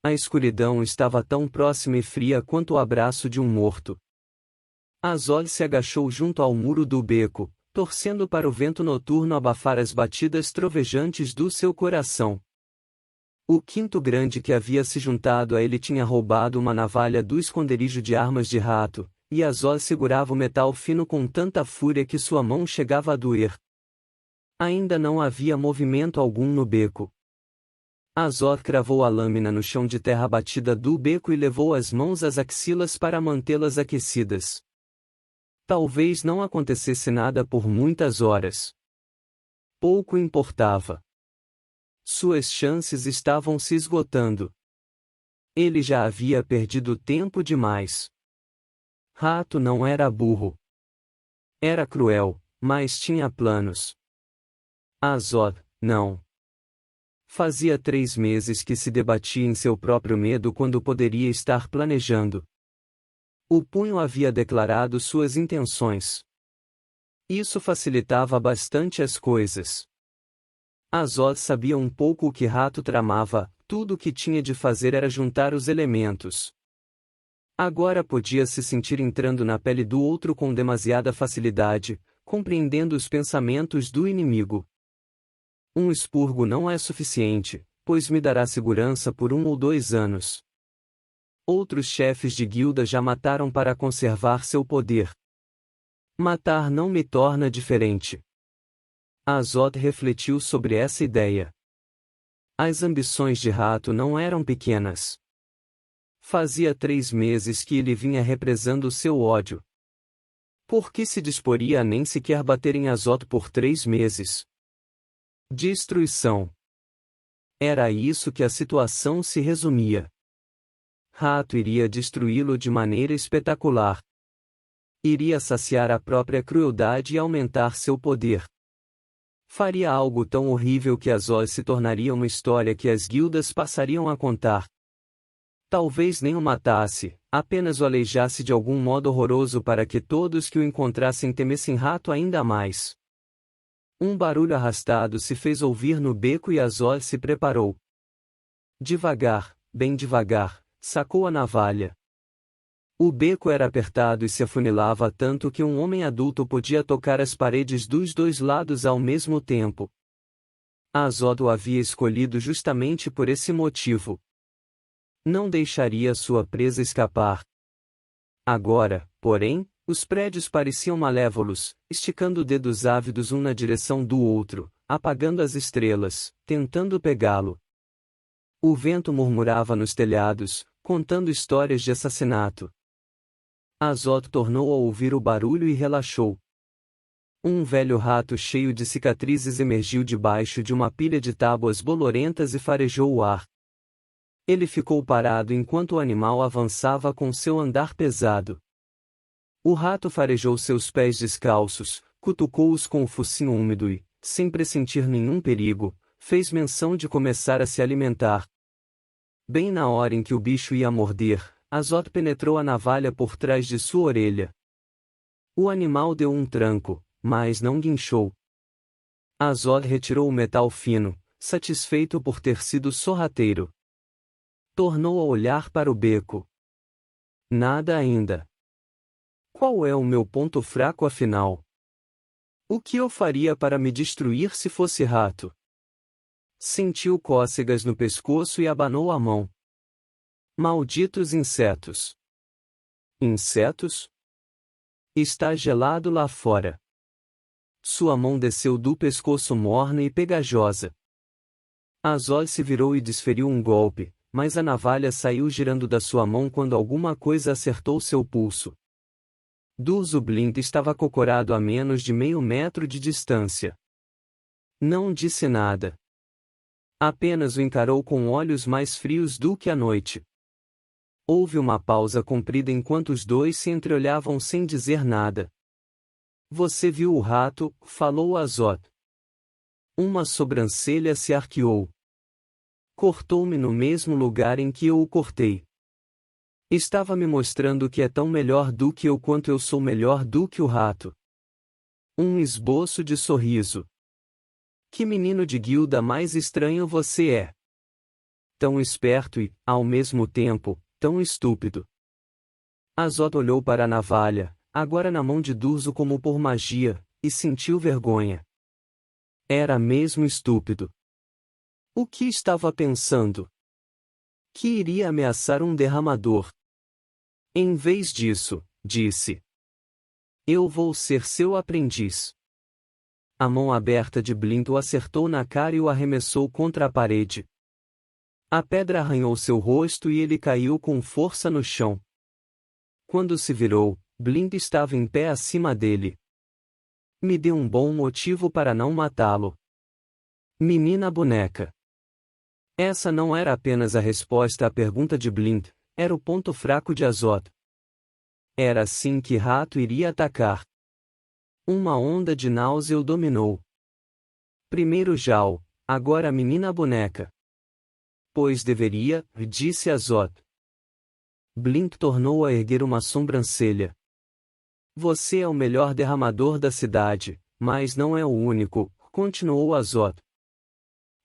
A escuridão estava tão próxima e fria quanto o abraço de um morto. Azog se agachou junto ao muro do beco, torcendo para o vento noturno abafar as batidas trovejantes do seu coração. O quinto grande que havia se juntado a ele tinha roubado uma navalha do esconderijo de armas de rato, e Azog segurava o metal fino com tanta fúria que sua mão chegava a doer. Ainda não havia movimento algum no beco. Azog cravou a lâmina no chão de terra batida do beco e levou as mãos às axilas para mantê-las aquecidas. Talvez não acontecesse nada por muitas horas. Pouco importava. Suas chances estavam se esgotando. Ele já havia perdido tempo demais. Rato não era burro. Era cruel, mas tinha planos. Azog, não. Fazia 3 meses que se debatia em seu próprio medo quando poderia estar planejando. O punho havia declarado suas intenções. Isso facilitava bastante as coisas. Azog sabia um pouco o que Rato tramava, tudo o que tinha de fazer era juntar os elementos. Agora podia se sentir entrando na pele do outro com demasiada facilidade, compreendendo os pensamentos do inimigo. Um expurgo não é suficiente, pois me dará segurança por 1 ou 2 anos. Outros chefes de guilda já mataram para conservar seu poder. Matar não me torna diferente. Azog refletiu sobre essa ideia. As ambições de Rato não eram pequenas. Fazia 3 meses que ele vinha represando seu ódio. Por que se disporia a nem sequer bater em Azog por 3 meses? Destruição. Era a isso que a situação se resumia. Rato iria destruí-lo de maneira espetacular. Iria saciar a própria crueldade e aumentar seu poder. Faria algo tão horrível que Azog se tornaria uma história que as guildas passariam a contar. Talvez nem o matasse, apenas o aleijasse de algum modo horroroso para que todos que o encontrassem temessem Rato ainda mais. Um barulho arrastado se fez ouvir no beco e Azog se preparou. Devagar, bem devagar, sacou a navalha. O beco era apertado e se afunilava tanto que um homem adulto podia tocar as paredes dos 2 lados ao mesmo tempo. Azog o havia escolhido justamente por esse motivo. Não deixaria sua presa escapar. Agora, porém, os prédios pareciam malévolos, esticando dedos ávidos um na direção do outro, apagando as estrelas, tentando pegá-lo. O vento murmurava nos telhados, contando histórias de assassinato. Azog tornou a ouvir o barulho e relaxou. Um velho rato cheio de cicatrizes emergiu debaixo de uma pilha de tábuas bolorentas e farejou o ar. Ele ficou parado enquanto o animal avançava com seu andar pesado. O rato farejou seus pés descalços, cutucou-os com o focinho úmido e, sem pressentir nenhum perigo, fez menção de começar a se alimentar. Bem na hora em que o bicho ia morder, Azog penetrou a navalha por trás de sua orelha. O animal deu um tranco, mas não guinchou. Azog retirou o metal fino, satisfeito por ter sido sorrateiro. Tornou a olhar para o beco. Nada ainda. Qual é o meu ponto fraco afinal? O que eu faria para me destruir se fosse Rato? Sentiu cócegas no pescoço e abanou a mão. Malditos insetos! Insetos? Está gelado lá fora. Sua mão desceu do pescoço morna e pegajosa. Azog se virou e desferiu um golpe, mas a navalha saiu girando da sua mão quando alguma coisa acertou seu pulso. Zublind estava acocorado a menos de meio metro de distância. Não disse nada. Apenas o encarou com olhos mais frios do que a noite. Houve uma pausa comprida enquanto os dois se entreolhavam sem dizer nada. Você viu o rato? Falou Azog. Uma sobrancelha se arqueou. Cortou-me no mesmo lugar em que eu o cortei. Estava me mostrando que é tão melhor do que eu quanto eu sou melhor do que o rato. Um esboço de sorriso. Que menino de guilda mais estranho você é. tão esperto e, ao mesmo tempo, tão estúpido. Azod olhou para a navalha, agora na mão de Durzo como por magia, e sentiu vergonha. Era mesmo estúpido. O que estava pensando? Que iria ameaçar um derramador. Em vez disso, disse: eu vou ser seu aprendiz. A mão aberta de Blind o acertou na cara e o arremessou contra a parede. A pedra arranhou seu rosto e ele caiu com força no chão. Quando se virou, Blind estava em pé acima dele. Me dê um bom motivo para não matá-lo. Menina boneca. Essa não era apenas a resposta à pergunta de Blind, era o ponto fraco de Azod. Era assim que Rato iria atacar. Uma onda de náusea o dominou. Primeiro Jao, agora a menina boneca. Pois deveria, disse Azod. Blind tornou a erguer uma sobrancelha. Você é o melhor derramador da cidade, mas não é o único, continuou Azod.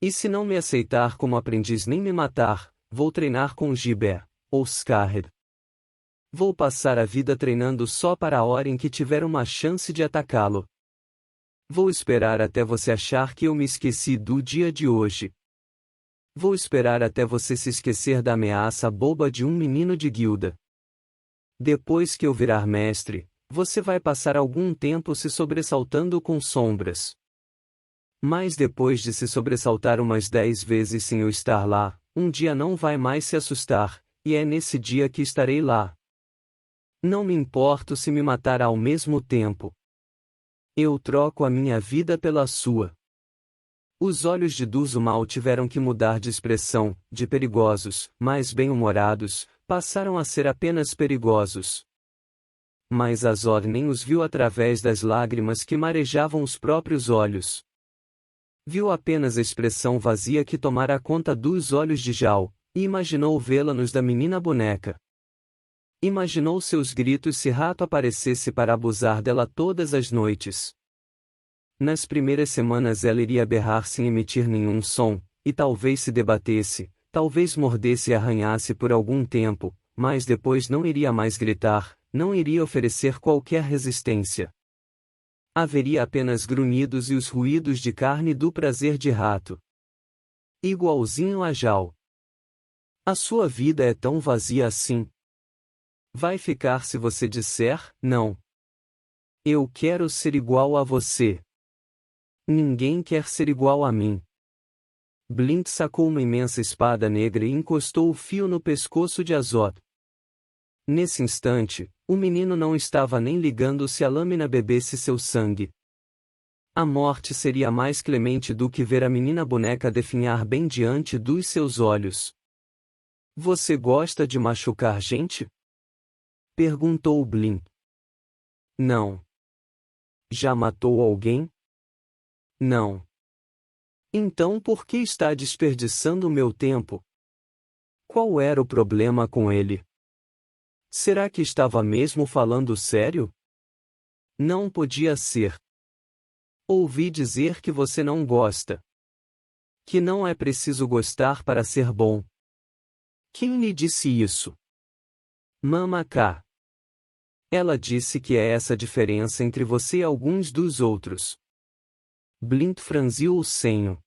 E se não me aceitar como aprendiz nem me matar, vou treinar com Giber, ou Scarred. Vou passar a vida treinando só para a hora em que tiver uma chance de atacá-lo. Vou esperar até você achar que eu me esqueci do dia de hoje. Vou esperar até você se esquecer da ameaça boba de um menino de guilda. Depois que eu virar mestre, você vai passar algum tempo se sobressaltando com sombras. Mas depois de se sobressaltar umas 10 vezes sem eu estar lá, um dia não vai mais se assustar, e é nesse dia que estarei lá. Não me importo se me matar ao mesmo tempo. Eu troco a minha vida pela sua. Os olhos de Durzo mal tiveram que mudar de expressão, de perigosos, mais bem-humorados, passaram a ser apenas perigosos. Mas Azod nem os viu através das lágrimas que marejavam os próprios olhos. Viu apenas a expressão vazia que tomara conta dos olhos de Jao, e imaginou vê-la nos da menina boneca. Imaginou seus gritos se Rato aparecesse para abusar dela todas as noites. Nas primeiras semanas ela iria berrar sem emitir nenhum som, e talvez se debatesse, talvez mordesse e arranhasse por algum tempo, mas depois não iria mais gritar, não iria oferecer qualquer resistência. Haveria apenas grunhidos e os ruídos de carne do prazer de Rato. Igualzinho a Jao. A sua vida é tão vazia assim. Vai ficar se você disser, não. Eu quero ser igual a você. Ninguém quer ser igual a mim. Blind sacou uma imensa espada negra e encostou o fio no pescoço de Azod. Nesse instante, o menino não estava nem ligando se a lâmina bebesse seu sangue. A morte seria mais clemente do que ver a menina boneca definhar bem diante dos seus olhos. Você gosta de machucar gente? Perguntou Blind. Não. Já matou alguém? Não. Então por que está desperdiçando meu tempo? Qual era o problema com ele? Será que estava mesmo falando sério? Não podia ser. Ouvi dizer que você não gosta. Que não é preciso gostar para ser bom. Quem lhe disse isso? Mama K. Ela disse que é essa a diferença entre você e alguns dos outros. Blind franziu o senho.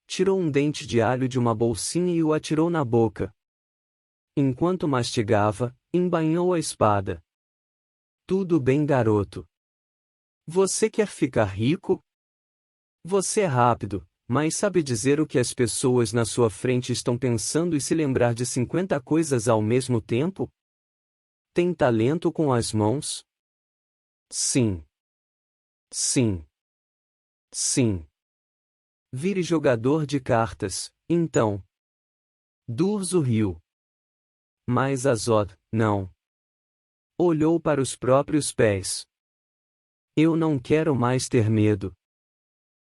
Tirou um dente de alho de uma bolsinha e o atirou na boca. Enquanto mastigava, embainhou a espada. Tudo bem, garoto. Você quer ficar rico? Você é rápido, mas sabe dizer o que as pessoas na sua frente estão pensando e se lembrar de 50 coisas ao mesmo tempo? Tem talento com as mãos? Sim. Sim. Sim. Vire jogador de cartas, então. Durzo riu. Mas Azod, não. Olhou para os próprios pés. Eu não quero mais ter medo.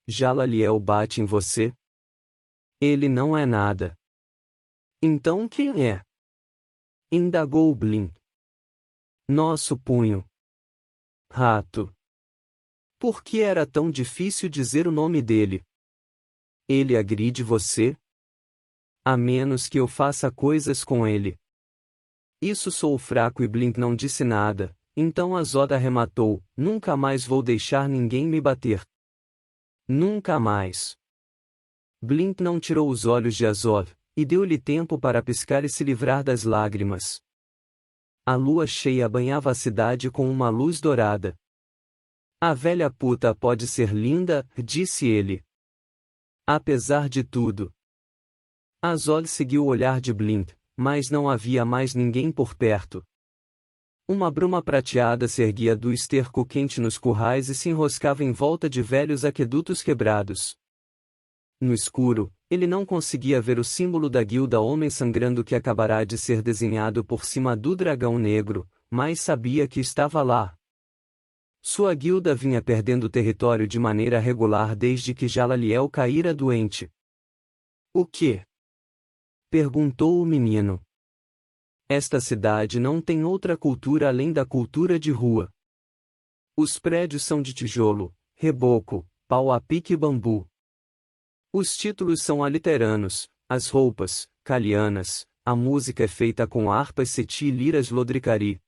Jalaliel bate em você? Ele não é nada. Então quem é? Indagou Blind. Nosso punho. Rato. Por que era tão difícil dizer o nome dele? Ele agride você? A menos que eu faça coisas com ele. Isso sou fraco e Blink não disse nada, então Azod arrematou, nunca mais vou deixar ninguém me bater. Nunca mais. Blink não tirou os olhos de Azod, e deu-lhe tempo para piscar e se livrar das lágrimas. A lua cheia banhava a cidade com uma luz dourada. A velha puta pode ser linda, disse ele. Apesar de tudo. Azod seguiu o olhar de Blink, mas não havia mais ninguém por perto. Uma bruma prateada se erguia do esterco quente nos currais e se enroscava em volta de velhos aquedutos quebrados. No escuro, ele não conseguia ver o símbolo da guilda Homem Sangrando que acabará de ser desenhado por cima do dragão negro, mas sabia que estava lá. Sua guilda vinha perdendo território de maneira regular desde que Jalaliel caíra doente. O quê? Perguntou o menino. Esta cidade não tem outra cultura além da cultura de rua. Os prédios são de tijolo, reboco, pau a pique e bambu. Os títulos são aliteranos, as roupas, calianas, a música é feita com harpas seti e liras lodricari.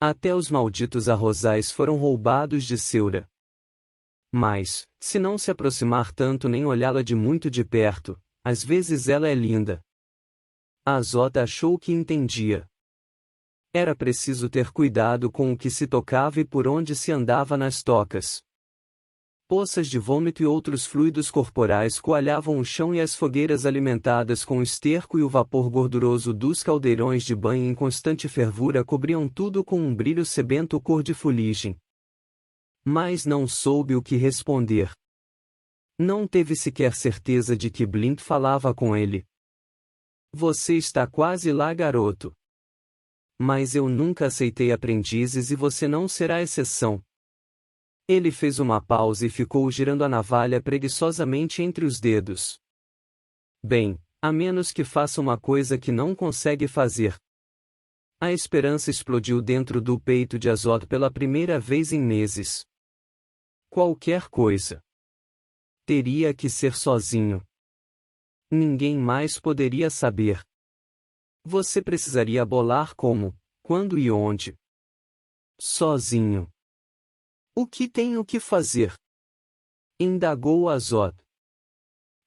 Até os malditos arrozais foram roubados de Seura. Mas, se não se aproximar tanto nem olhá-la de muito de perto, às vezes ela é linda. Azod achou que entendia. Era preciso ter cuidado com o que se tocava e por onde se andava nas tocas. Poças de vômito e outros fluidos corporais coalhavam o chão e as fogueiras alimentadas com o esterco e o vapor gorduroso dos caldeirões de banho em constante fervura cobriam tudo com um brilho sebento cor de fuligem. Mas não soube o que responder. Não teve sequer certeza de que Blink falava com ele. Você está quase lá, garoto. Mas eu nunca aceitei aprendizes e você não será exceção. Ele fez uma pausa e ficou girando a navalha preguiçosamente entre os dedos. Bem, a menos que faça uma coisa que não consegue fazer. A esperança explodiu dentro do peito de Azod pela primeira vez em meses. Qualquer coisa. Teria que ser sozinho. Ninguém mais poderia saber. Você precisaria bolar como, quando e onde. Sozinho. O que tenho que fazer? Indagou Azod.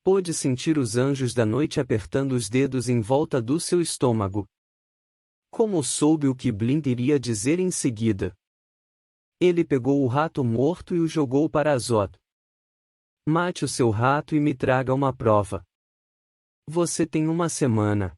Pôde sentir os anjos da noite apertando os dedos em volta do seu estômago. Como soube o que Blink iria dizer em seguida? Ele pegou o rato morto e o jogou para Azod. Mate o seu rato e me traga uma prova. Você tem uma semana.